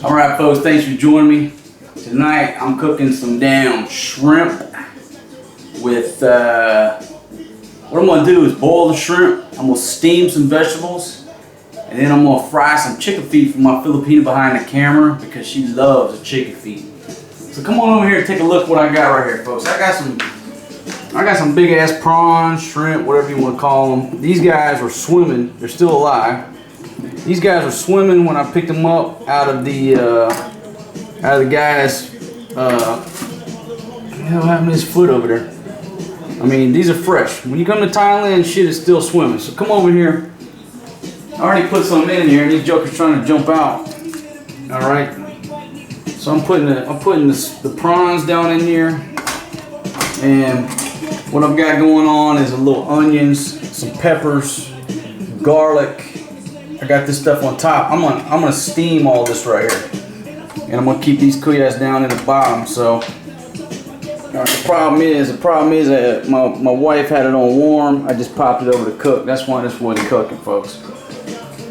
Alright folks, thanks for joining me. Tonight I'm cooking some damn shrimp with, what I'm going to do is boil the shrimp, I'm going to steam some vegetables, and then I'm going to fry some chicken feet for my Filipina behind the camera because she loves the chicken feet. So come on over here and take a look what I got right here, folks. I got some big ass prawns, shrimp, whatever you want to call them. These guys were swimming, they're still alive. These guys were swimming when I picked them up out of the guy's, what the hell happened to his foot over there? I mean, these are fresh. When you come to Thailand, shit is still swimming. So come over here. I already put some in here, and these jokers trying to jump out. All right. So I'm putting the prawns down in here, and what I've got going on is a little onions, some peppers, garlic. I got this stuff on top. I'm gonna steam all this right here, and I'm gonna keep these kuyas down in the bottom. So the problem is that my wife had it on warm. I just popped it over to cook. That's why this wasn't cooking, folks.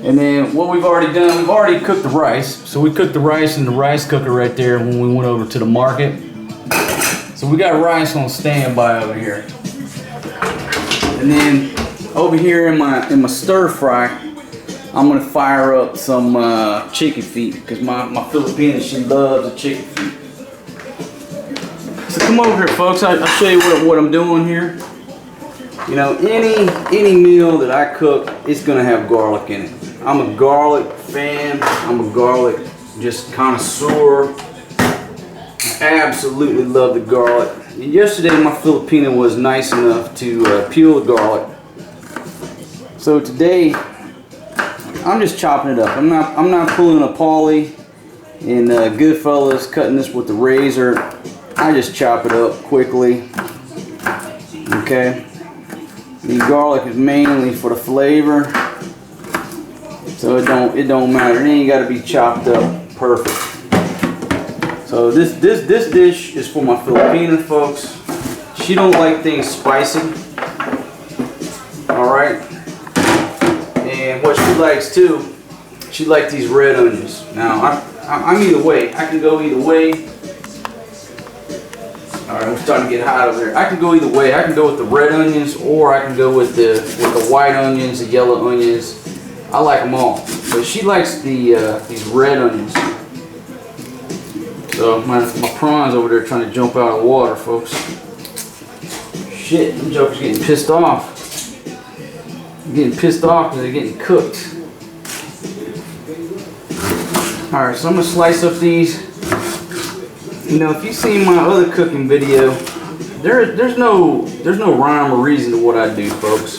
And then what we've already done, we've already cooked the rice. So we cooked the rice in the rice cooker right there when we went over to the market. So we got rice on standby over here. And then over here in my stir fry, I'm gonna fire up some chicken feet because my Filipina, she loves the chicken feet. So come over here, folks. I'll show you what I'm doing here. You know, any meal that I cook, it's gonna have garlic in it. I'm a garlic fan. I'm a garlic just connoisseur. I absolutely love the garlic. And yesterday my Filipina was nice enough to peel the garlic. So today I'm just chopping it up. I'm not pulling a Paulie and Goodfellas, cutting this with the razor. I just chop it up quickly. Okay. The garlic is mainly for the flavor, so it don't matter. It ain't got to be chopped up perfect. So this dish is for my Filipina, folks. She don't like things spicy. All right. And what she likes too, she likes these red onions. Now I'm either way. I can go either way. All right, we're starting to get hot over there. I can go either way. I can go with the red onions, or I can go with the white onions, the yellow onions. I like them all, but she likes these red onions. So my prawns over there trying to jump out of the water, folks. Shit, them jokers getting pissed off. I'm getting pissed off because they're getting cooked. All right, so I'm gonna slice up these. You know, if you've seen my other cooking video, there's no rhyme or reason to what I do, folks.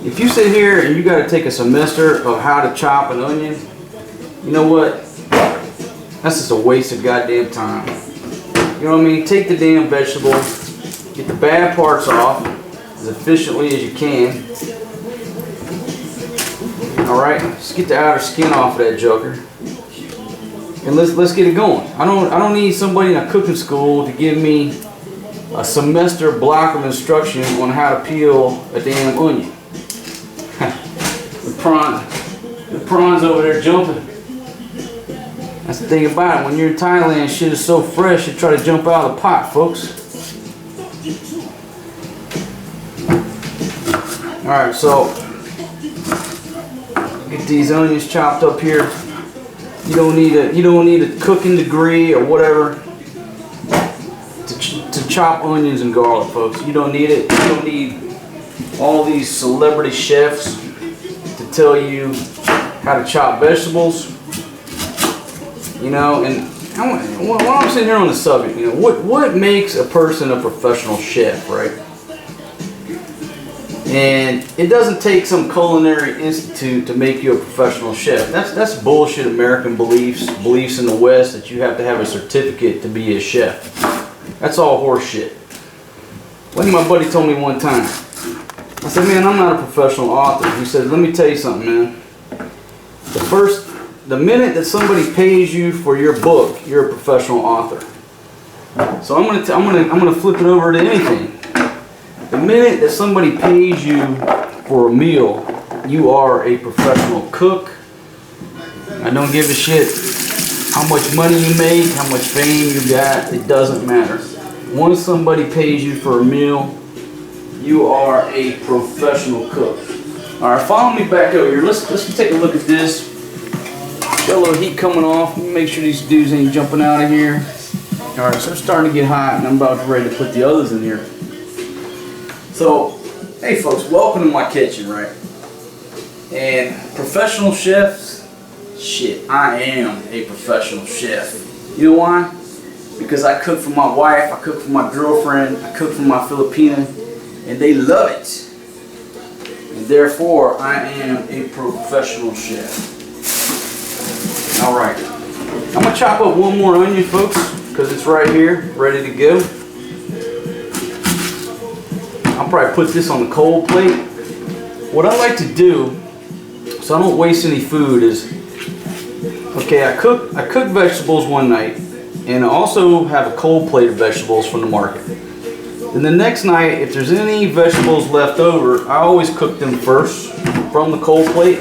If you sit here and you got to take a semester of how to chop an onion, you know what? That's just a waste of goddamn time. You know what I mean? Take the damn vegetable, get the bad parts off as efficiently as you can. All right, just get the outer skin off of that joker. And let's get it going. I don't need somebody in a cooking school to give me a semester block of instruction on how to peel a damn onion. the prawns over there jumping. That's the thing about it. When you're in Thailand, shit is so fresh, you try to jump out of the pot, folks. All right, so get these onions chopped up here. You don't need a cooking degree or whatever to chop onions and garlic, folks. You don't need it. You don't need all these celebrity chefs to tell you how to chop vegetables. You know, and while I'm sitting here on the subject, you know, what makes a person a professional chef, right? And it doesn't take some culinary institute to make you a professional chef. That's bullshit American beliefs in the West that you have to have a certificate to be a chef. That's all horse shit. Like my buddy told me one time. I said, man, I'm not a professional author. He said, let me tell you something, man. The minute that somebody pays you for your book, you're a professional author. So I'm gonna flip it over to anything. The minute that somebody pays you for a meal, you are a professional cook. I don't give a shit how much money you make, how much fame you got, it doesn't matter. Once somebody pays you for a meal, you are a professional cook. All right, follow me back over here. Let's take a look at this. Got a little heat coming off. Make sure these dudes ain't jumping out of here. All right, so they're starting to get hot, and I'm about ready to put the others in here. So, hey folks, welcome to my kitchen, right? And professional chefs, shit, I am a professional chef. You know why? Because I cook for my wife, I cook for my girlfriend, I cook for my Filipina, and they love it. And therefore, I am a professional chef. All right, I'm gonna chop up one more onion, folks, because it's right here, ready to go. I'll probably put this on the cold plate. What I like to do, so I don't waste any food, is, okay, I cook vegetables one night, and I also have a cold plate of vegetables from the market. Then the next night, if there's any vegetables left over, I always cook them first from the cold plate.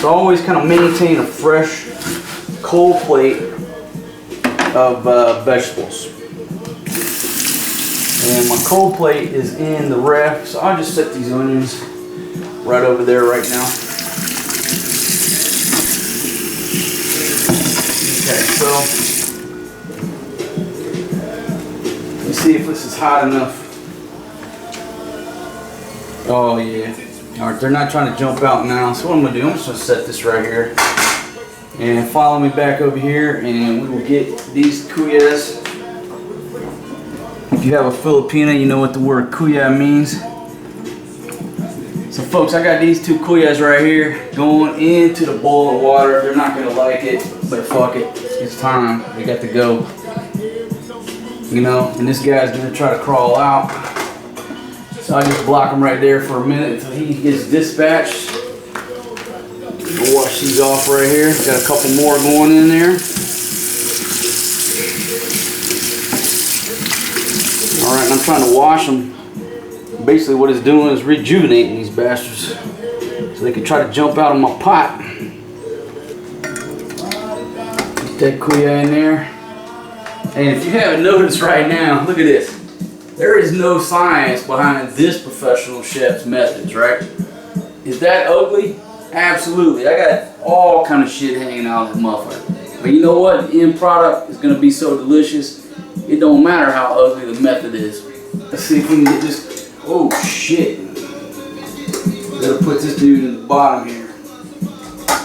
So I always kind of maintain a fresh cold plate of vegetables. And my cold plate is in the ref, so I'll just set these onions right over there right now. Okay, so let's see if this is hot enough. Oh yeah. Alright, they're not trying to jump out now, so what I'm going to do, I'm just going to set this right here. And follow me back over here, and we will get these cuyas. If you have a Filipina, you know what the word cuya means. So folks, I got these two cuyas right here going into the bowl of water. They're not going to like it, but fuck it. It's time. They got to go. You know, and this guy's going to try to crawl out. So I just block him right there for a minute until he gets dispatched. We'll wash these off right here. Got a couple more going in there. Alright, and I'm trying to wash them. Basically what it's doing is rejuvenating these bastards so they can try to jump out of my pot. Put that cuya in there. And if you haven't noticed right now, look at this. There is no science behind this professional chef's methods, right? Is that ugly? Absolutely. I got all kind of shit hanging out of this motherfucker. But you know what? The end product is going to be so delicious, it don't matter how ugly the method is. Let's see if we can get this. Oh shit. Gotta put this dude in the bottom here.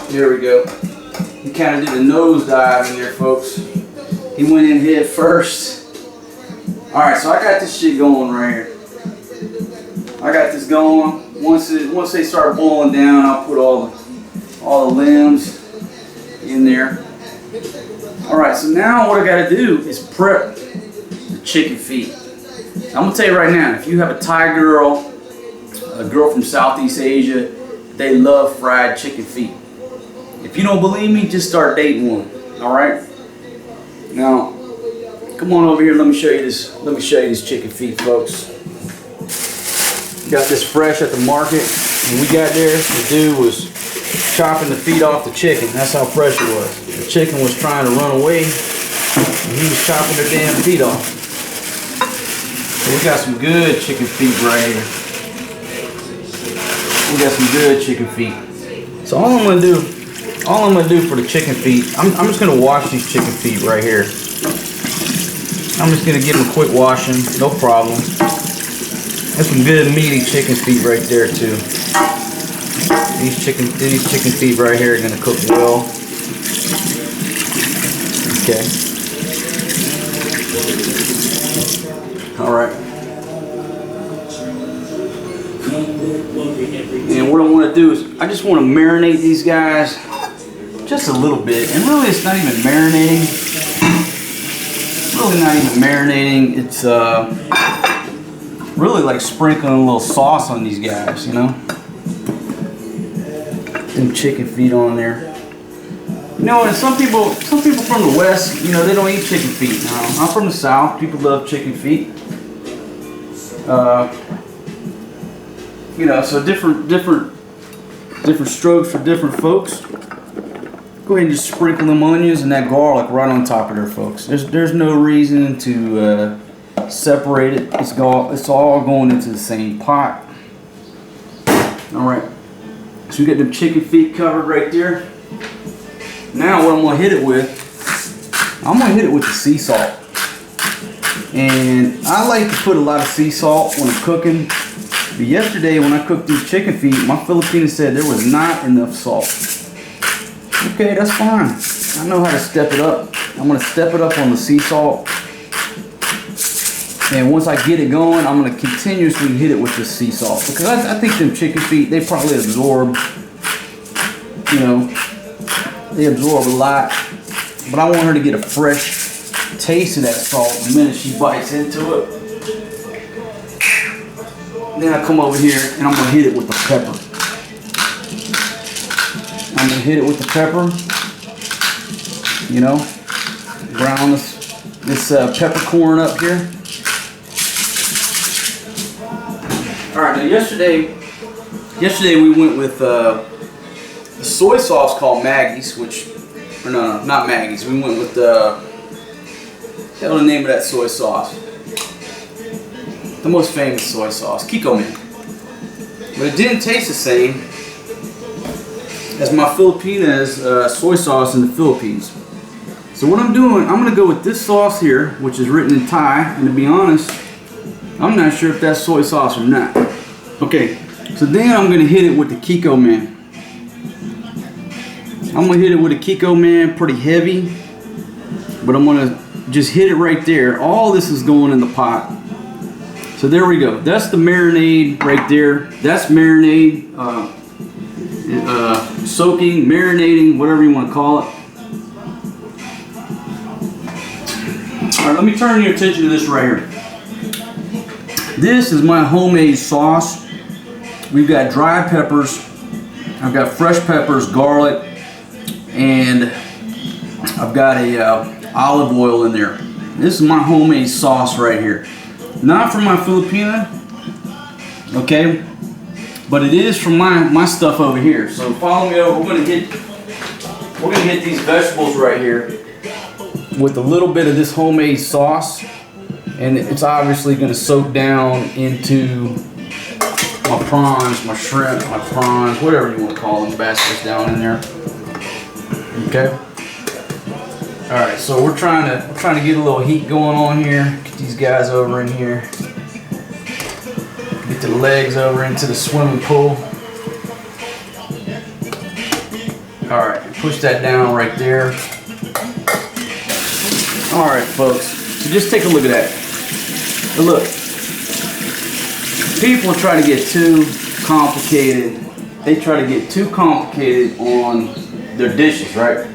There we go. He kind of did a nosedive in there, folks. He went in head first. Alright, so I got this shit going right here. I got this going. Once they start boiling down, I'll put all the limbs in there. Alright, so now what I gotta do is prep the chicken feet. I'm gonna tell you right now, if you have a Thai girl, a girl from Southeast Asia, they love fried chicken feet. If you don't believe me, just start dating one. Alright? Now, come on over here, let me show you this. Let me show you these chicken feet, folks. Got this fresh at the market. When we got there, the dude was chopping the feet off the chicken. That's how fresh it was. The chicken was trying to run away, and he was chopping their damn feet off. So we got some good chicken feet right here. We got some good chicken feet. So all I'm gonna do for the chicken feet, I'm just gonna wash these chicken feet right here. I'm just gonna give them a quick washing, no problem. That's some good meaty chicken feet right there too. These chicken feet right here are gonna cook well. Okay. All right. And what I want to do is I just want to marinate these guys just a little bit, and really it's not even marinating. Really not even marinating. It's really like sprinkling a little sauce on these guys, you know. Them chicken feet on there. You know, and some people from the West, you know, they don't eat chicken feet. I'm from the South. People love chicken feet. You know, so different strokes for different folks. go ahead and just sprinkle them onions and that garlic right on top of there, folks. There's no reason to separate it. It's all going into the same pot. All right. So we got them chicken feet covered right there. Now what I'm gonna hit it with, the sea salt. And I like to put a lot of sea salt when I'm cooking. But yesterday when I cooked these chicken feet, my Filipina said there was not enough salt. Okay, that's fine. I know how to step it up. I'm gonna step it up on the sea salt. And once I get it going, I'm gonna continuously hit it with the sea salt. Because I think them chicken feet, they probably absorb, you know, they absorb a lot. But I want her to get a fresh taste of that salt the minute she bites into it. Then I come over here and I'm gonna hit it with the pepper. I'm gonna hit it with the pepper. You know, brown this peppercorn up here. All right, now yesterday we went with a soy sauce called Maggie's, or no, not Maggie's. We went with the name of that soy sauce. The most famous soy sauce, Kiko Man. But it didn't taste the same as my Filipina's soy sauce in the Philippines. So what I'm doing, I'm gonna go with this sauce here, which is written in Thai, and to be honest, I'm not sure if that's soy sauce or not. Okay, so then I'm gonna hit it with the Kiko Man. I'm gonna hit it with the Kiko Man pretty heavy, but I'm gonna just hit it right there. All this is going in the pot. So there we go. That's the marinade right there. That's marinade, soaking, marinating, whatever you want to call it. All right, let me turn your attention to this right here. This is my homemade sauce. We've got dried peppers. I've got fresh peppers, garlic, and I've got a olive oil in there. This is my homemade sauce right here. Not from my Filipina, okay, but it is from my stuff over here. So follow me over. We're gonna hit these vegetables right here with a little bit of this homemade sauce, and it's obviously gonna soak down into my prawns, my shrimp, my prawns, whatever you want to call them, baskets down in there. Okay. All right, so we're trying to get a little heat going on here. Get these guys over in here. Get the legs over into the swimming pool. All right, push that down right there. All right, folks. So just take a look at that. But look, people try to get too complicated. They try to get too complicated on their dishes, right?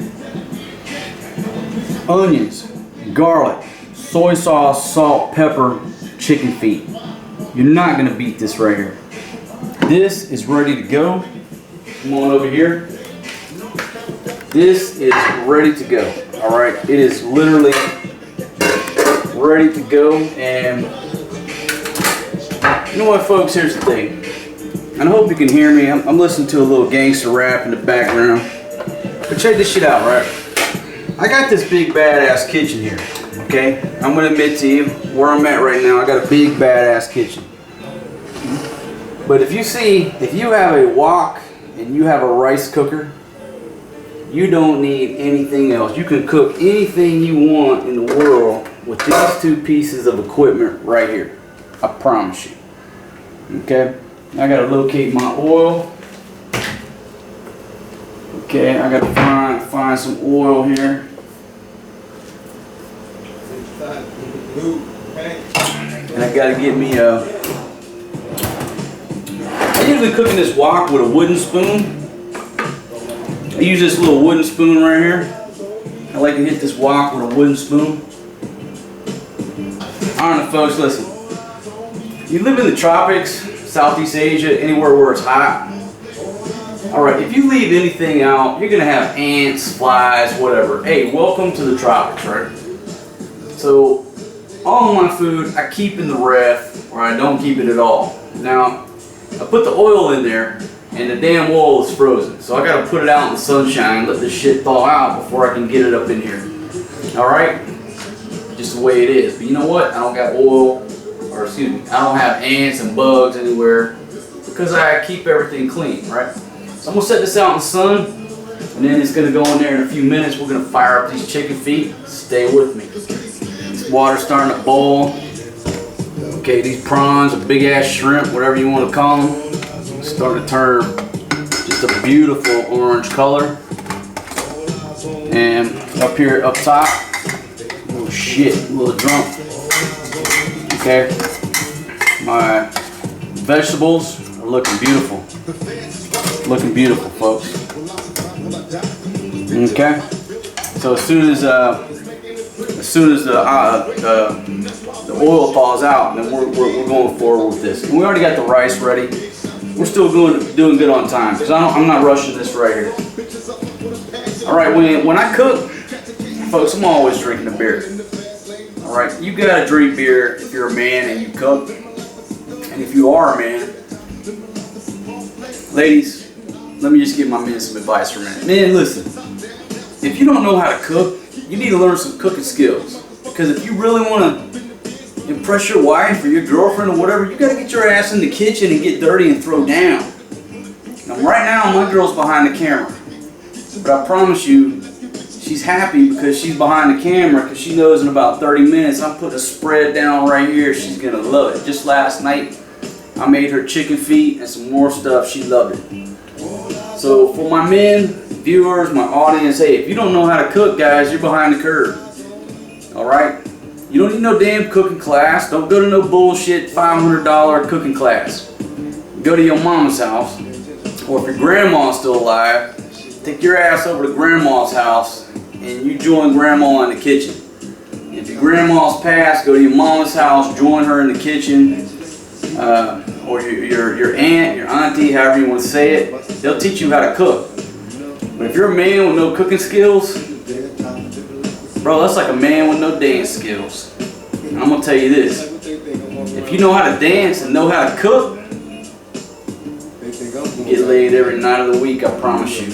Onions, garlic, soy sauce, salt, pepper, chicken feet. You're not gonna beat this right here. This is ready to go. Come on over here. This is ready to go. All right, it is literally ready to go. And you know what, folks? Here's the thing. And I hope you can hear me. I'm listening to a little gangster rap in the background. But check this shit out, right? I got this big badass kitchen here, okay? I'm gonna admit to you, where I'm at right now, I got a big badass kitchen. But if you have a wok and you have a rice cooker, you don't need anything else. You can cook anything you want in the world with these two pieces of equipment right here. I promise you. Okay? I gotta locate my oil. Okay, I gotta find some oil here. And I gotta get me I usually cook in this wok with a wooden spoon. I use this little wooden spoon right here. I like to hit this wok with a wooden spoon. Alright, folks, listen. You live in the tropics, Southeast Asia, anywhere where it's hot. Alright, if you leave anything out, you're gonna have ants, flies, whatever. Hey, welcome to the tropics, right? So, all of my food I keep in the ref, or I don't keep it at all. Now, I put the oil in there, and the damn oil is frozen. So I gotta put it out in the sunshine, let this shit thaw out before I can get it up in here. Alright? Just the way it is. But you know what? I don't got oil, or excuse me, I don't have ants and bugs anywhere because I keep everything clean, right? So I'm gonna set this out in the sun, and then it's gonna go in there in a few minutes. We're gonna fire up these chicken feet. Stay with me. This water's starting to boil. Okay, these prawns, or big ass shrimp, whatever you want to call them, starting to turn just a beautiful orange color. And up here, up top, oh shit, a little drunk. Okay, my vegetables are looking beautiful. Looking beautiful, folks. Okay, so as soon as the oil thaws out, then we're going forward with this. And we already got the rice ready. We're still doing good on time because I'm not rushing this right here. All right, when I cook, folks, I'm always drinking a beer. All right, you gotta drink beer if you're a man and you cook. And if you are a man, ladies, let me just give my men some advice for a minute. Man, listen, if you don't know how to cook, you need to learn some cooking skills. Because if you really want to impress your wife or your girlfriend or whatever, you gotta get your ass in the kitchen and get dirty and throw down. Now, right now, my girl's behind the camera. But I promise you, she's happy because she's behind the camera because she knows in about 30 minutes I'm putting a spread down right here. She's gonna love it. Just last night, I made her chicken feet and some more stuff. She loved it. So for my men, viewers, my audience, hey, if you don't know how to cook, guys, you're behind the curve. All right? You don't need no damn cooking class. Don't go to no bullshit $500 cooking class. Go to your mama's house, or if your grandma's still alive, take your ass over to grandma's house and you join grandma in the kitchen. If your grandma's passed, go to your mama's house, join her in the kitchen, or your aunt, your auntie, however you want to say it. They'll teach you how to cook. But if you're a man with no cooking skills, bro, that's like a man with no dance skills. And I'm gonna tell you this: if you know how to dance and know how to cook, you get laid every night of the week. I promise you.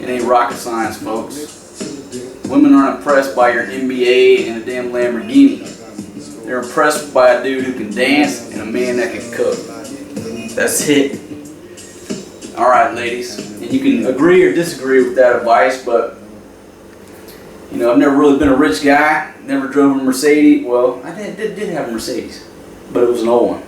It ain't rocket science, folks. Women aren't impressed by your MBA and a damn Lamborghini. They're impressed by a dude who can dance and a man that can cook. That's it. All right, ladies. And you can agree or disagree with that advice, but you know, I've never really been a rich guy. Never drove a Mercedes. Well, I did have a Mercedes, but it was an old one.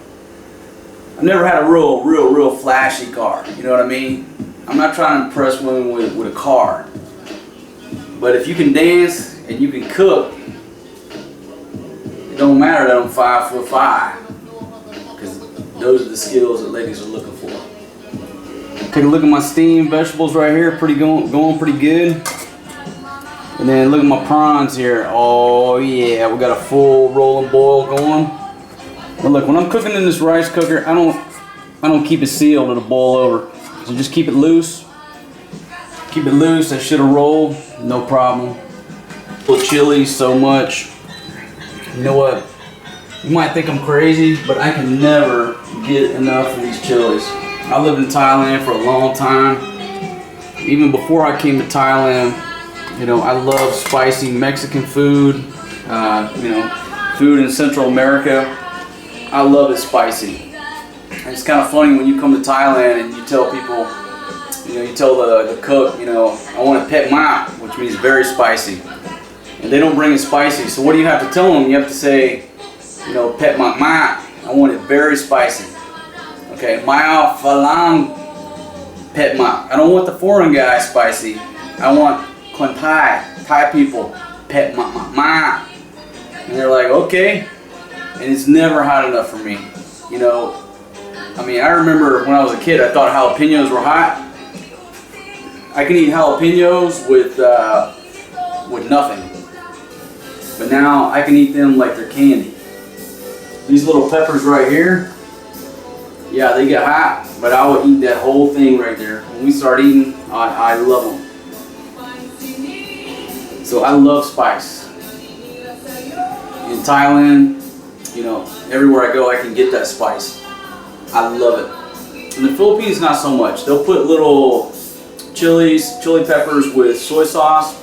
I've never had a real flashy car. You know what I mean? I'm not trying to impress women with a car. But if you can dance and you can cook, it don't matter that I'm 5'5", because those are the skills that ladies are looking for. Take a look at my steamed vegetables right here, going pretty good. And then look at my prawns here. Oh yeah, we got a full rolling boil going. But look, when I'm cooking in this rice cooker, I don't keep it sealed, it'll boil over. So just keep it loose. Keep it loose, that should have rolled, no problem. Little chili so much. You know what? You might think I'm crazy, but I can never get enough of these chilies. I lived in Thailand for a long time. Even before I came to Thailand, you know, I love spicy Mexican food. You know, food in Central America. I love it spicy. And it's kind of funny when you come to Thailand and you tell people, you know, you tell the cook, you know, I want a pet mat, which means very spicy. And they don't bring it spicy. So what do you have to tell them? You have to say, you know, pet mat, I want it very spicy. Okay, mao phalang pet mat. I don't want the foreign guy spicy. I want Thai people pet mat. And they're like, okay. And it's never hot enough for me. You know, I mean, I remember when I was a kid, I thought jalapenos were hot. I can eat jalapenos with nothing. But now I can eat them like they're candy. These little peppers right here, yeah, they get hot, but I will eat that whole thing right there. When we start eating, I love them. So I love spice. In Thailand, you know, everywhere I go, I can get that spice. I love it. In the Philippines, not so much. They'll put little chili peppers with soy sauce.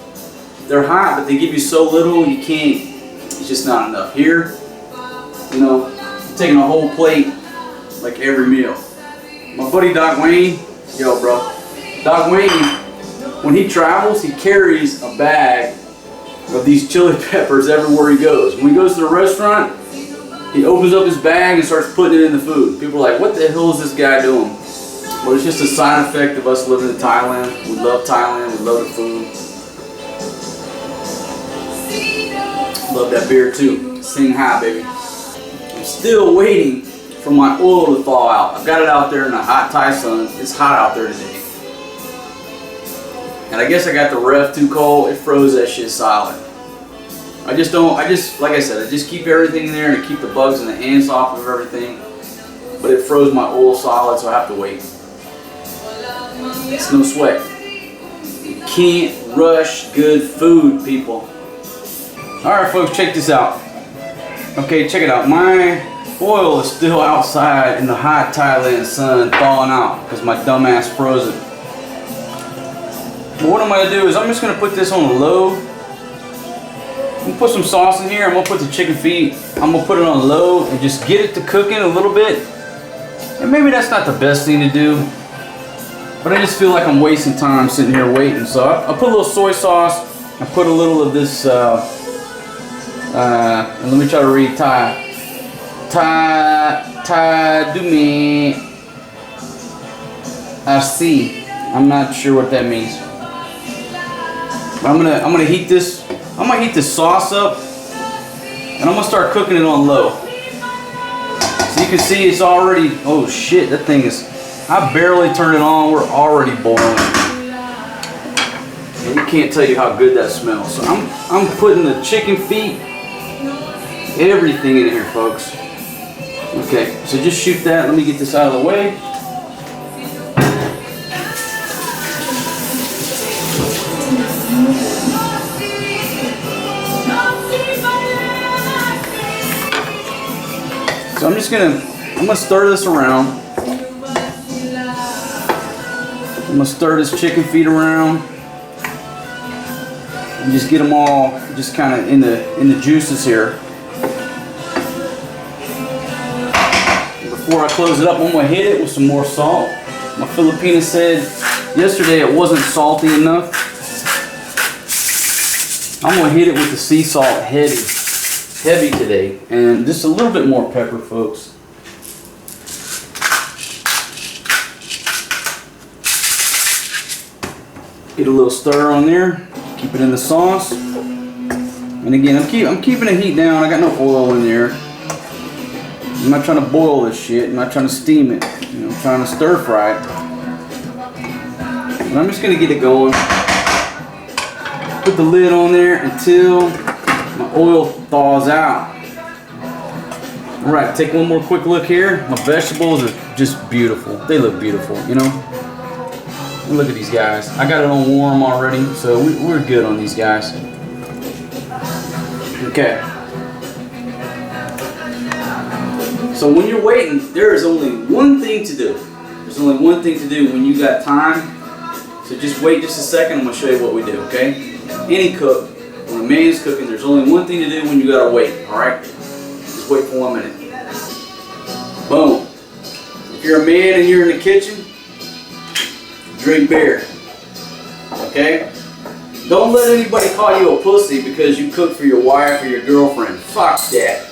They're hot, but they give you so little you can't. It's just not enough. Here, you know, I'm taking a whole plate like every meal. My buddy Doc Wayne, yo, bro. Doc Wayne, when he travels, he carries a bag of these chili peppers everywhere he goes. When he goes to the restaurant, he opens up his bag and starts putting it in the food. People are like, what the hell is this guy doing? Well, it's just a side effect of us living in Thailand. We love Thailand. We love the food. Love that beer too. Sing high, baby. I'm still waiting for my oil to thaw out. I've got it out there in the hot Thai sun. It's hot out there today. And I guess I got the ref too cold. It froze that shit solid. Like I said, I just keep everything in there to keep the bugs and the ants off of everything. But it froze my oil solid, so I have to wait. It's no sweat. You can't rush good food, people. Alright folks, check this out. Okay, check it out. My oil is still outside in the hot Thailand sun thawing out because my dumbass froze it. But what I'm going to do is I'm just going to put this on low. I'm going to put some sauce in here. I'm going to put the chicken feet. I'm going to put it on low and just get it to cooking a little bit. And maybe that's not the best thing to do. But I just feel like I'm wasting time sitting here waiting. So I put a little soy sauce. I put a little of this, and let me try to read Thai. Thai Dumi RC. I'm not sure what that means. But I'm gonna heat this. I'm gonna heat the sauce up, and I'm gonna start cooking it on low. So you can see it's already. Oh shit, that thing is. I barely turned it on. We're already boiling. And you can't tell you how good that smells. So I'm putting the chicken feet, everything in here, folks. Okay, so just shoot that. Let me get this out of the way. So I'm gonna stir this around. I'm gonna stir this chicken feet around and just get them all just kind of in the juices here. Before I close it up, I'm gonna hit it with some more salt. My Filipina said yesterday it wasn't salty enough. I'm gonna hit it with the sea salt heavy today, and just a little bit more pepper, folks. Get a little stir on there. Keep it in the sauce. And again, I'm keeping the heat down. I got no oil in there. I'm not trying to boil this shit. I'm not trying to steam it. You know, I'm trying to stir fry it. And I'm just gonna get it going. Put the lid on there until my oil thaws out. Alright, take one more quick look here. My vegetables are just beautiful. They look beautiful, you know? And look at these guys. I got it on warm already, so we're good on these guys. Okay. So when you're waiting, there is only one thing to do. There's only one thing to do when you got time. So just wait just a second. I'm going to show you what we do, okay? Any cook, when a man's cooking, there's only one thing to do when you got to wait, alright? Just wait for 1 minute. Boom. If you're a man and you're in the kitchen, drink beer. Okay? Don't let anybody call you a pussy because you cook for your wife or your girlfriend. Fuck that.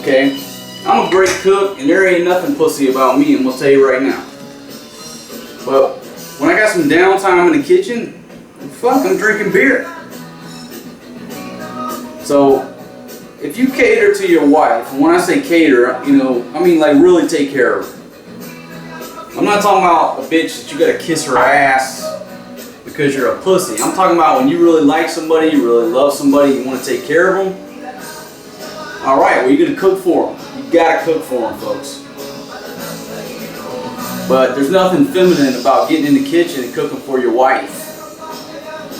Okay? I'm a great cook and there ain't nothing pussy about me, and we'll tell you right now. But when I got some downtime in the kitchen, fuck, I'm drinking beer. So if you cater to your wife, and when I say cater, you know, I mean like really take care of her. I'm not talking about a bitch that you gotta kiss her ass because you're a pussy. I'm talking about when you really like somebody, you really love somebody, you want to take care of them. Alright, well, you're gonna cook for them. You gotta cook for them, folks. But there's nothing feminine about getting in the kitchen and cooking for your wife.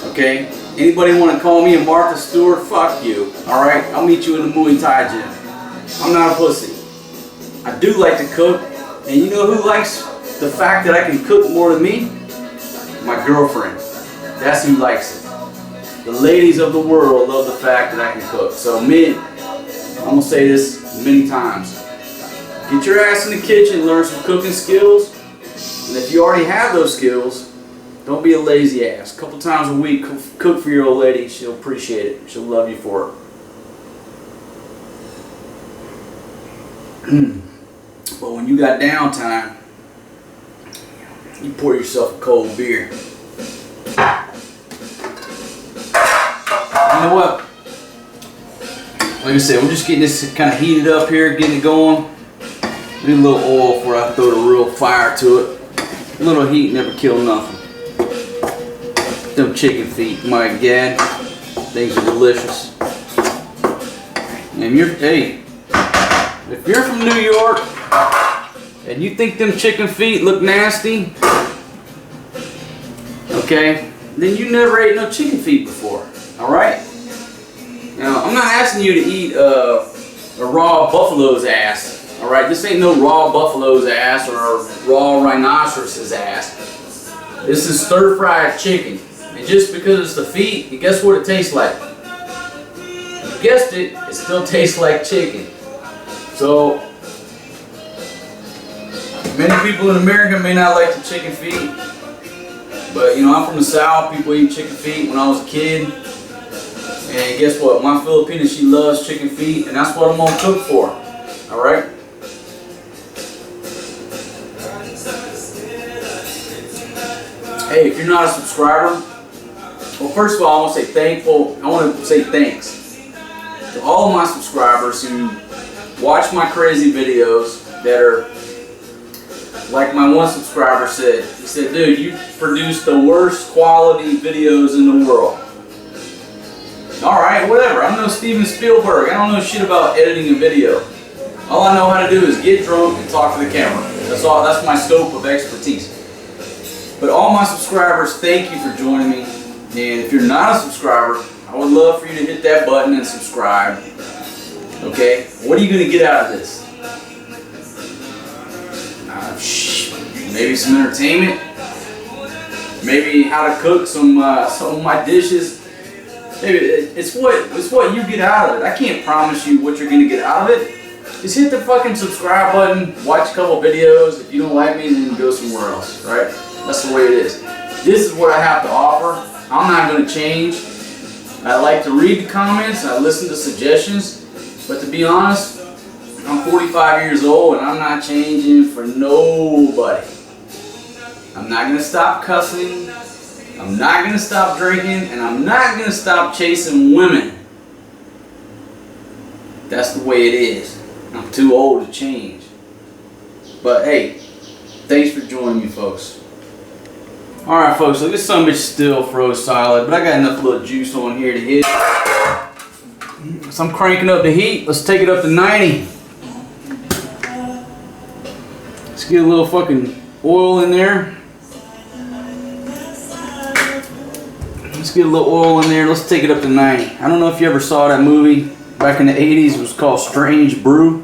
Okay? Anybody want to call me a Martha Stewart? Fuck you. Alright? I'll meet you in the Muay Thai gym. I'm not a pussy. I do like to cook. And you know who likes the fact that I can cook more than me? My girlfriend. That's who likes it. The ladies of the world love the fact that I can cook. So men, I'm gonna say this many times. Get your ass in the kitchen, learn some cooking skills. And if you already have those skills, don't be a lazy ass. A couple times a week, cook for your old lady. She'll appreciate it. She'll love you for it. But when you got downtime, you pour yourself a cold beer. You know what? Like I said, we're just getting this kind of heated up here, getting it going. Need a little oil before I throw the real fire to it. A little heat never kill nothing. Them chicken feet, my God, things are delicious. And if you're from New York and you think them chicken feet look nasty, okay, then you never ate no chicken feet before. All right. Now I'm not asking you to eat a raw buffalo's ass. All right, this ain't no raw buffalo's ass or raw rhinoceros's ass. This is stir-fried chicken. And just because it's the feet, you guess what it tastes like? You guessed it, it still tastes like chicken. So, many people in America may not like the chicken feet. But, you know, I'm from the South. People eat chicken feet when I was a kid. And guess what? My Filipina, she loves chicken feet. And that's what I'm going to cook for her. All right? Hey, if you're not a subscriber, well, first of all, I want to say thanks to all of my subscribers who watch my crazy videos that are, like my one subscriber said. He said, dude, you produce the worst quality videos in the world. Alright, whatever. I'm no Steven Spielberg. I don't know shit about editing a video. All I know how to do is get drunk and talk to the camera. That's all. That's my scope of expertise. But all my subscribers, thank you for joining me. And if you're not a subscriber, I would love for you to hit that button and subscribe. Okay? What are you going to get out of this? Maybe some entertainment. Maybe how to cook some of my dishes. Maybe it's what you get out of it. I can't promise you what you're going to get out of it. Just hit the fucking subscribe button, watch a couple videos. If you don't like me, then go somewhere else, right? That's the way it is. This is what I have to offer. I'm not going to change. I like to read the comments. I listen to suggestions. But to be honest, I'm 45 years old and I'm not changing for nobody. I'm not going to stop cussing. I'm not going to stop drinking. And I'm not going to stop chasing women. That's the way it is. I'm too old to change. But hey, thanks for joining me, folks. Alright folks, so this sumbitch still froze solid, but I got enough little juice on here to hit. So I'm cranking up the heat. Let's take it up to 90. Let's get a little fucking oil in there. Let's get a little oil in there. Let's take it up to 90. I don't know if you ever saw that movie back in the 80s. It was called Strange Brew.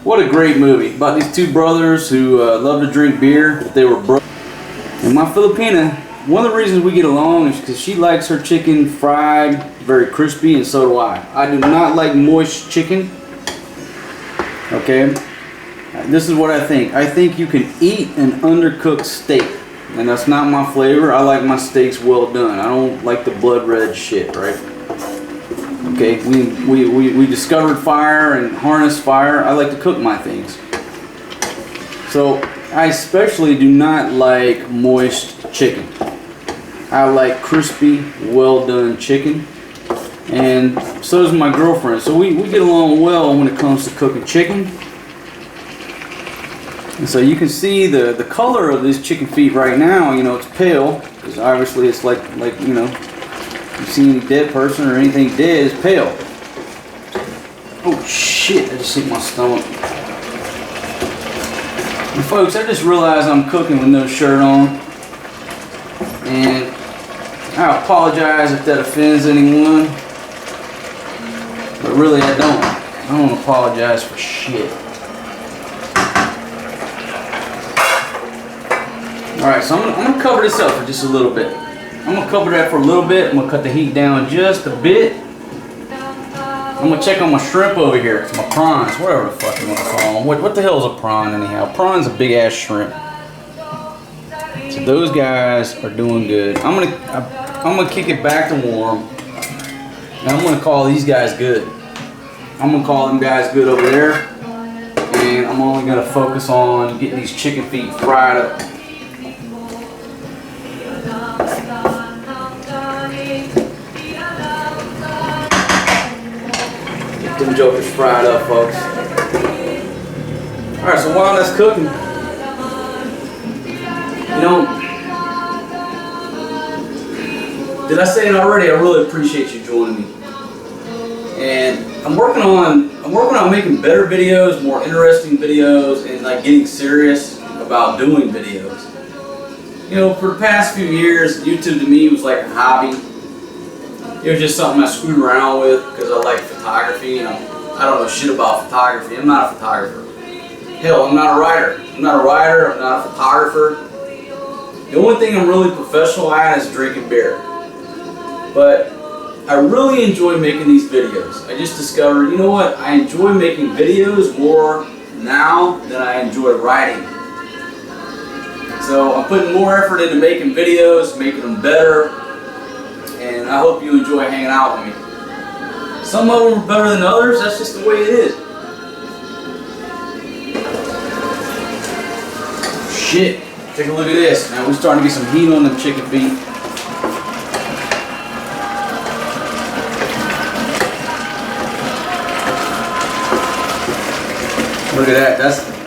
What a great movie. About these two brothers who love to drink beer, but they were broke. And my Filipina, one of the reasons we get along is because she likes her chicken fried, very crispy, and so do I. I do not like moist chicken. Okay? This is what I think. I think you can eat an undercooked steak. And that's not my flavor. I like my steaks well done. I don't like the blood red shit, right? Okay, we discovered fire and harnessed fire. I like to cook my things. So I especially do not like moist chicken. I like crispy, well done chicken. And so does my girlfriend. So we get along well when it comes to cooking chicken. And so you can see the color of this chicken feet right now, you know, it's pale. Because obviously it's like you know, you see any dead person or anything dead, it's pale. Oh shit, I just hit my stomach. And folks, I just realized I'm cooking with no shirt on. And I apologize if that offends anyone. But really I don't apologize for shit. Alright, so I'm gonna cover this up for just a little bit. I'm gonna cover that for a little bit. I'm gonna cut the heat down just a bit. I'm gonna check on my shrimp over here. It's my prawns, whatever the fuck you wanna call them. What the hell is a prawn anyhow? Prawn's a big ass shrimp. So those guys are doing good. I'm gonna kick it back to warm. And I'm gonna call these guys good. I'm gonna call them guys good over there. And I'm only gonna focus on getting these chicken feet fried up. Get them jokers fried up, folks. Alright, so while that's cooking, you know, did I say it already? I really appreciate you joining me. And I'm working on making better videos, more interesting videos, and like getting serious about doing videos. You know, for the past few years, YouTube to me was like a hobby. It was just something I screwed around with because I like photography, and I don't know shit about photography. I'm not a photographer. Hell, I'm not a writer. I'm not a writer. I'm not a photographer. The only thing I'm really professional at is drinking beer. But I really enjoy making these videos. I just discovered, you know what? I enjoy making videos more now than I enjoy writing. So I'm putting more effort into making videos, making them better, and I hope you enjoy hanging out with me. Some of them are better than others. That's just the way it is. Shit. Take a look at this. Now we're starting to get some heat on them chicken feet. Look at that.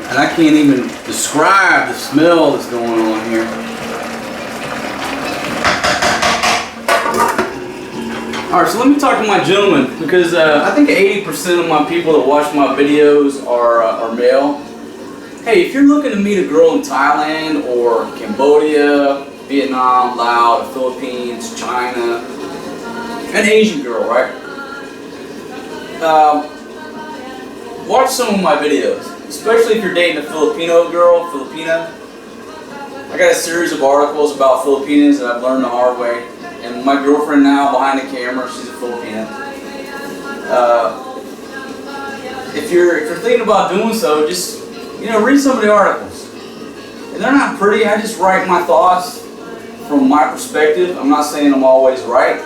And I can't even describe the smell that's going on here. Alright, so let me talk to my gentleman, because I think 80% of my people that watch my videos are male. Hey, if you're looking to meet a girl in Thailand or Cambodia, Vietnam, Laos, the Philippines, China, an Asian girl, right? Watch some of my videos, especially if you're dating a Filipino girl, Filipina. I got a series of articles about Filipinas that I've learned the hard way. And my girlfriend now, behind the camera, she's a Filipina. If you're thinking about doing so, just, you know, read some of the articles. And they're not pretty. I just write my thoughts from my perspective. I'm not saying I'm always right,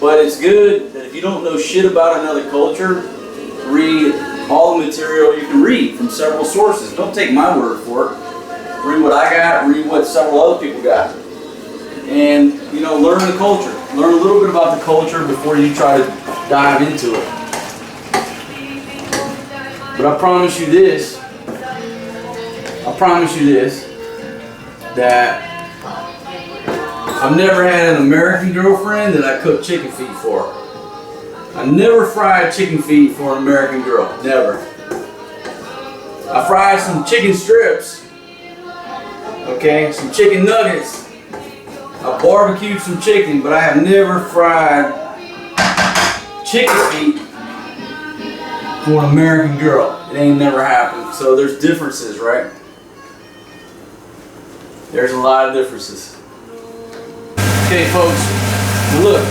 but it's good that if you don't know shit about another culture, read all the material you can read from several sources. Don't take my word for it. Read what I got, read what several other people got. And, you know, learn the culture. Learn a little bit about the culture before you try to dive into it. But I promise you this, that I've never had an American girlfriend that I cooked chicken feet for. I never fried chicken feet for an American girl. Never. I fried some chicken strips. Okay, some chicken nuggets. I barbecued some chicken, but I have never fried chicken feet for an American girl. It ain't never happened. So there's differences, right? There's a lot of differences. Okay, folks, look.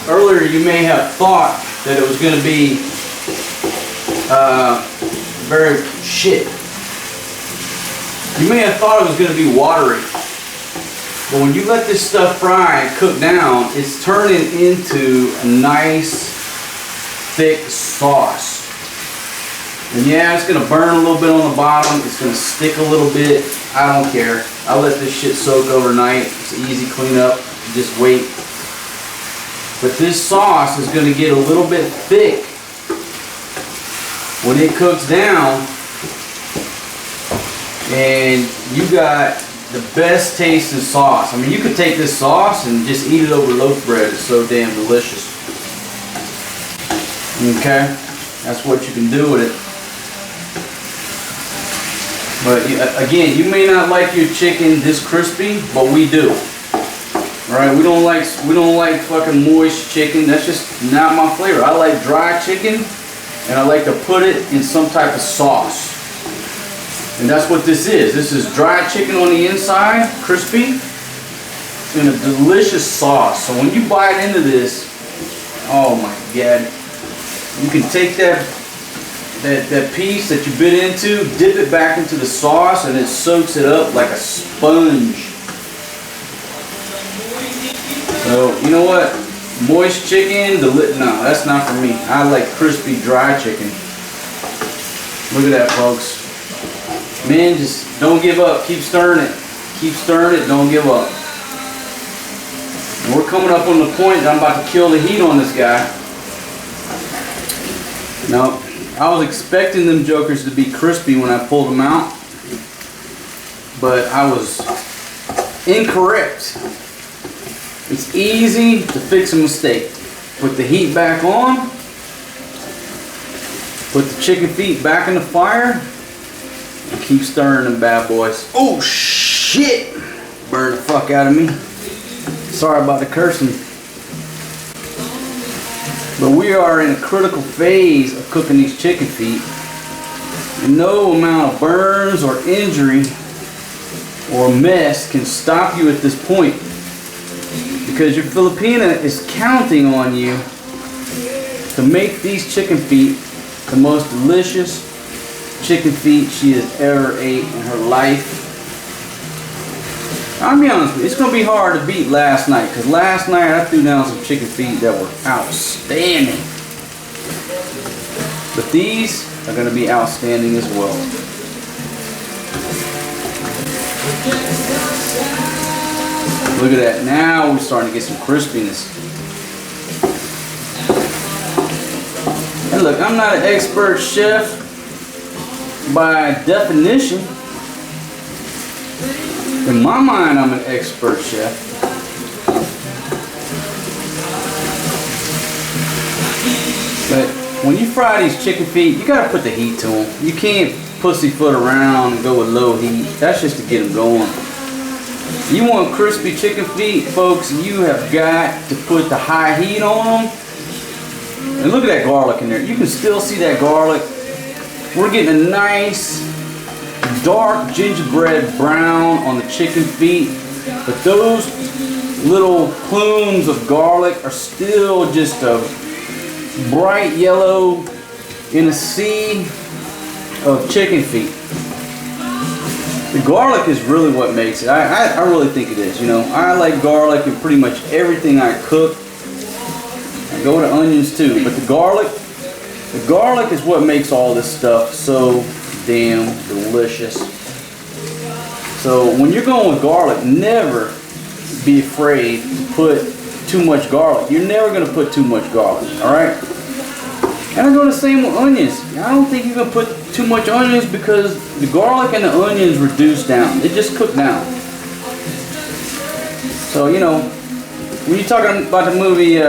Earlier you may have thought that it was going to be very shit. You may have thought it was going to be watery. But when you let this stuff fry and cook down, it's turning into a nice, thick sauce. And yeah, it's going to burn a little bit on the bottom. It's going to stick a little bit. I don't care. I let this shit soak overnight. It's easy cleanup. Just wait. But this sauce is going to get a little bit thick when it cooks down. And you got the best tasting sauce. I mean, you could take this sauce and just eat it over loaf bread. It's so damn delicious. Okay? That's what you can do with it. But again, you may not like your chicken this crispy, but we do. Alright, we don't like fucking moist chicken. That's just not my flavor. I like dry chicken, and I like to put it in some type of sauce. And that's what this is. This is dried chicken on the inside, crispy, in a delicious sauce. So when you bite into this, oh my God, you can take that piece that you bit into, dip it back into the sauce, and it soaks it up like a sponge. So you know what? Moist chicken, no, that's not for me. I like crispy dry chicken. Look at that, folks. Man, just don't give up. Keep stirring it. Keep stirring it. Don't give up. And we're coming up on the point that I'm about to kill the heat on this guy. Now, I was expecting them jokers to be crispy when I pulled them out, but I was incorrect. It's easy to fix a mistake. Put the heat back on. Put the chicken feet back in the fire. And keep stirring them bad boys. Oh shit! Burn the fuck out of me. Sorry about the cursing. But we are in a critical phase of cooking these chicken feet. And no amount of burns or injury or mess can stop you at this point. Because your Filipina is counting on you to make these chicken feet the most delicious chicken feet she has ever ate in her life. I'll be honest with you, it's going to be hard to beat last night, because last night I threw down some chicken feet that were outstanding. But these are going to be outstanding as well. Look at that. Now we're starting to get some crispiness. And look, I'm not an expert chef by definition. In my mind, I'm an expert chef. But when you fry these chicken feet, you gotta put the heat to them. You can't pussyfoot around and go with low heat. That's just to get them going. You want crispy chicken feet, folks, you have got to put the high heat on them. And look at that garlic in there. You can still see that garlic. We're getting a nice dark gingerbread brown on the chicken feet, but those little plumes of garlic are still just a bright yellow in a sea of chicken feet. The garlic is really what makes it. I really think it is. You know, I like garlic in pretty much everything I cook. I go to onions too, but the garlic is what makes all this stuff so damn delicious. So when you're going with garlic, never be afraid to put too much garlic. You're never going to put too much garlic, alright? And I go the same with onions. I don't think you're going to put too much onions, because the garlic and the onions reduce down. They just cook down. So, you know, when you're talking about the movie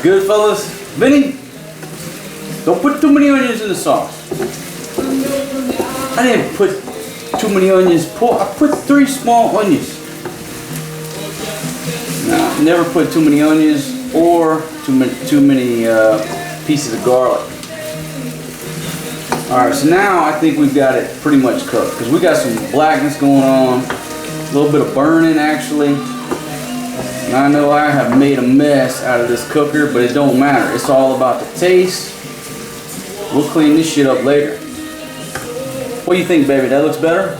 Goodfellas, Vinny, don't put too many onions in the sauce. I didn't put too many onions. I put 3 small onions. No, never put too many onions or too many pieces of garlic. Alright, so now I think we've got it pretty much cooked, because we got some blackness going on, a little bit of burning actually. And I know I have made a mess out of this cooker, but it don't matter. It's all about the taste. We'll clean this shit up later. What do you think, baby? That looks better?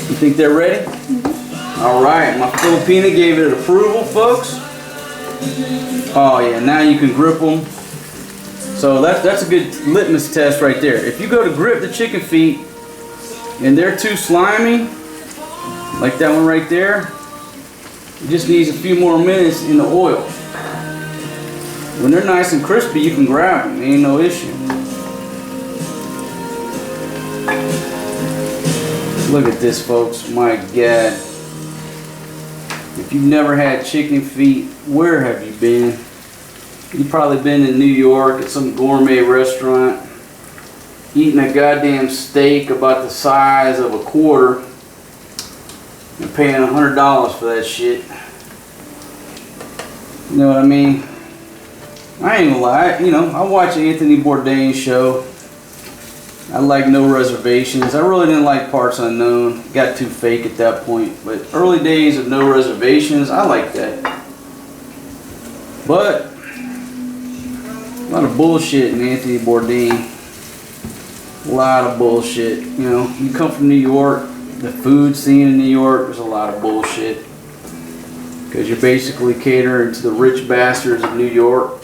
You think they're ready? Alright, my Filipina gave it approval, folks. Oh yeah, now you can grip them. So that's a good litmus test right there. If you go to grip the chicken feet and they're too slimy, like that one right there, it just needs a few more minutes in the oil. When they're nice and crispy, you can grab them. Ain't no issue. Look at this, folks. My God. If you've never had chicken feet, where have you been? You've probably been in New York at some gourmet restaurant, eating a goddamn steak about the size of a quarter and paying $100 for that shit. You know what I mean? I ain't gonna lie, you know, I watch Anthony Bourdain's show. I like no reservations. I really didn't like Parts Unknown. Got too fake at that point. But early days of no reservations, I like that. But a lot of bullshit in Anthony Bourdain. A lot of bullshit. You know, you come from New York, the food scene in New York, there's a lot of bullshit. Because you're basically catering to the rich bastards of New York.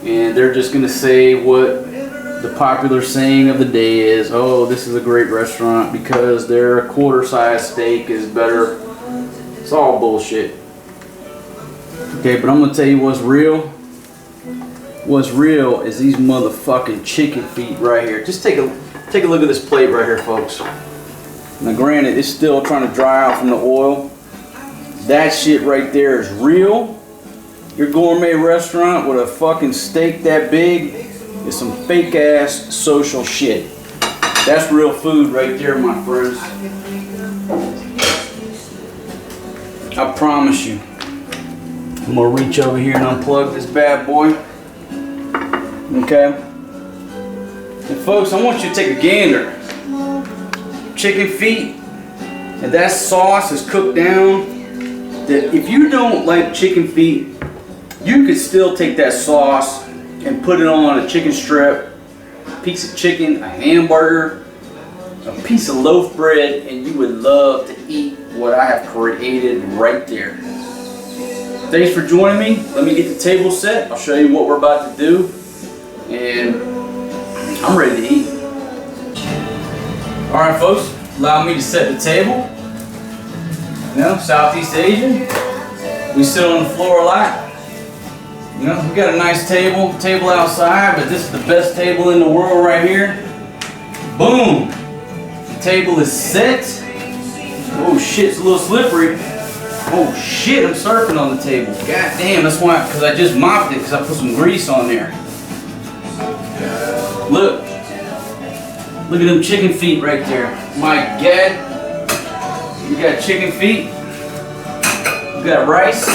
And they're just going to say what the popular saying of the day is. Oh, this is a great restaurant because their quarter-sized steak is better. It's all bullshit. Okay, but I'm going to tell you what's real. What's real is these motherfucking chicken feet right here. Just take a look at this plate right here, folks. Now granted, it's still trying to dry out from the oil. That shit right there is real. Your gourmet restaurant with a fucking steak that big is some fake ass social shit. That's real food right there, my friends. I promise you. I'm gonna reach over here and unplug this bad boy. Okay? And folks, I want you to take a gander. Chicken feet, and that sauce is cooked down. That if you don't like chicken feet, you could still take that sauce and put it on a chicken strip, a piece of chicken, a hamburger, a piece of loaf bread, and you would love to eat what I have created right there. Thanks for joining me. Let me get the table set. I'll show you what we're about to do. And I'm ready to eat. Alright folks, allow me to set the table. You know, Southeast Asian. We sit on the floor a lot. You know, we got a nice table outside, but this is the best table in the world right here. Boom! The table is set. Oh shit, it's a little slippery. Oh shit, I'm surfing on the table. God damn, that's why, because I just mopped it because I put some grease on there. Look. Look at them chicken feet right there. My God. You got chicken feet. You got rice.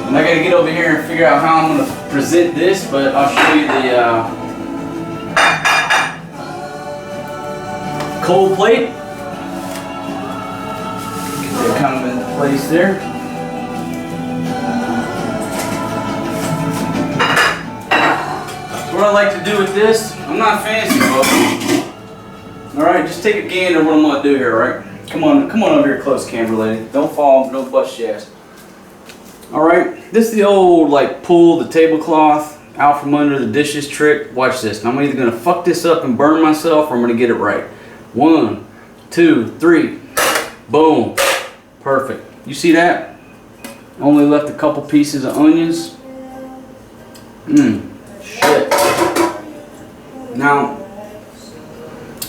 And I gotta get over here and figure out how I'm gonna present this, but I'll show you the cold plate. Get that kind of in place there. What I like to do with this, I'm not fancy, folks. Alright, just take a gander at what I'm gonna do here, alright? Come on over here close, camera lady. Don't fall, no bust your ass. Alright, this is the old like pull the tablecloth out from under the dishes trick. Watch this. Now I'm either gonna fuck this up and burn myself or I'm gonna get it right. 1, 2, 3. Boom. Perfect. You see that? Only left a couple pieces of onions. Shit. Now,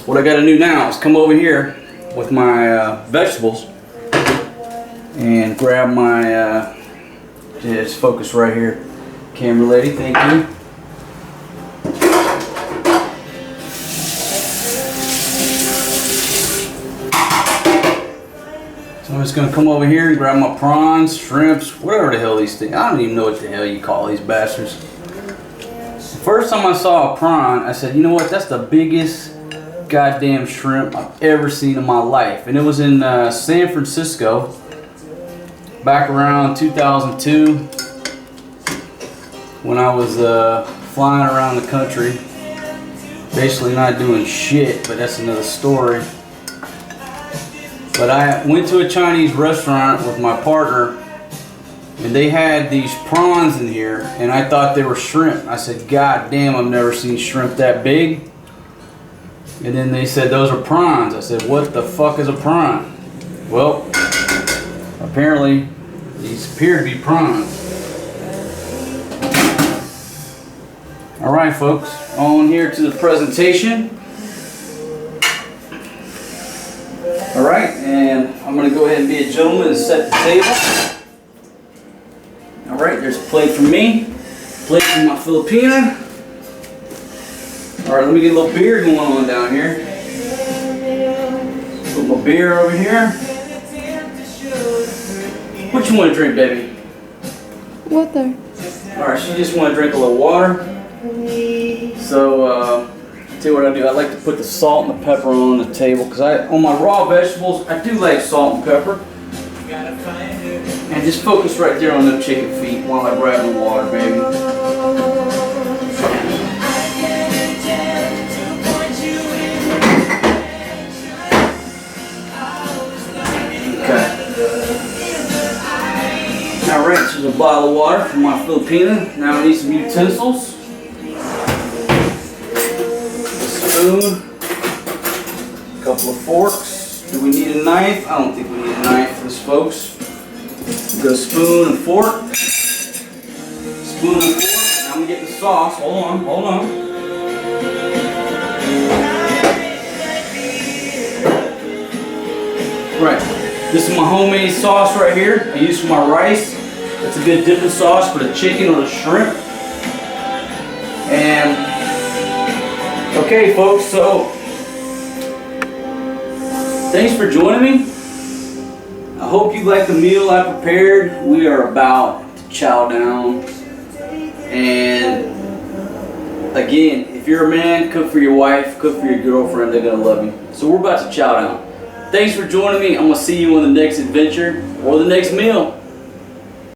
what I gotta do now is come over here with my vegetables and grab my just focus right here, camera lady, thank you. So I'm just gonna come over here and grab my prawns, shrimps, whatever the hell these things, I don't even know what the hell you call these bastards. The first time I saw a prawn, I said, you know what, that's the biggest goddamn shrimp I've ever seen in my life. And it was in San Francisco back around 2002 when I was flying around the country, basically not doing shit, but that's another story. But I went to a Chinese restaurant with my partner and they had these prawns in here and I thought they were shrimp. I said, God damn, I've never seen shrimp that big. And then they said, those are prawns. I said, what the fuck is a prawn? Well, apparently these appear to be prawns. Alright folks, on here to the presentation. Alright, and I'm going to go ahead and be a gentleman and set the table. Alright, there's a plate for me, plate for my Filipina. Alright, let me get a little beer going on down here. Put my beer over here. What you want to drink, baby? Water. Alright, she just want to drink a little water. So, Tell you what I do. I like to put the salt and the pepper on the table because on my raw vegetables, I do like salt and pepper. And just focus right there on the chicken feet while I grab the water, baby. Okay. Now, right, there's a bottle of water from my Filipina. Now I need some utensils. Spoon, a couple of forks. Do we need a knife? I don't think we need a knife for this, folks. We've got a spoon and fork. Spoon and fork. Now I'm gonna get the sauce. Hold on. Right. This is my homemade sauce right here. I use for my rice. That's a good dipping sauce for the chicken or the shrimp. And okay, folks, so thanks for joining me. I hope you like the meal I prepared. We are about to chow down. And again, if you're a man, cook for your wife, cook for your girlfriend, they're gonna love you. So we're about to chow down. Thanks for joining me. I'm gonna see you on the next adventure or the next meal.